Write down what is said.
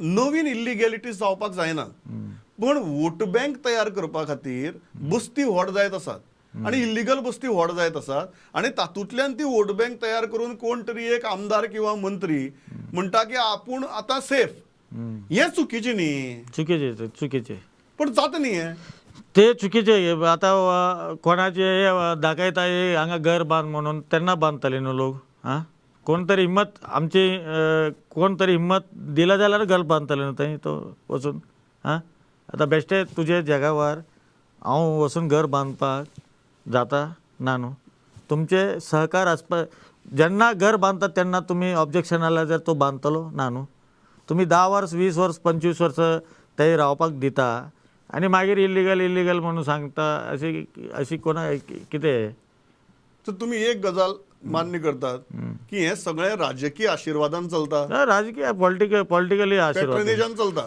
नवीन इल्लिगॅलिटी जावपाक जायना, पण वोट बँक तयार करपा खातीर बस्ती व्हड जायत आसात आणि इल्लिगल बस्ती व्हड जायत आसात आणि तातूंतल्यान ती वोट बँक तयार करून कोण तरी एक आमदार किंवा मंत्री म्हणटा की आपूण आतां सेफ. हें चुकीचें न्ही, चुकीचे पण जाता न्ही हें. ते चुकीचे. आता कोणाचे दाखयता हांगा घर बांद म्हणून तेन्ना बांदतले न्हू लोक. हां, कोण तरी हिम्मत आमची कोण तरी हिम्मत दिला जाल्यार घर बांदतले न्हू थंय तो वचून. हां, आतां बेश्टे तुजे जगावार हांव वचून घर बांदपाक जाता ना न्हू. तुमचे सहकार आसपा जेन्ना घर बांदता तेन्ना तुमी ऑब्जेक्शन आयल्यार जर तो बांदतलो ना न्हू. तुमी 10 वर्स 20 वर्स 25 वर्स थंय रावपाक दिता आनी मागीर इल्लिगल म्हणून सांगता. अशी कोणा कितें. तर तुम्ही एक गजाल मान्य करतात की हे सगळें राजकीय आशिर्वादान चलता, राजकीय पॉलिटिकली आशिर्वाद पॅट्रनेजान चलता.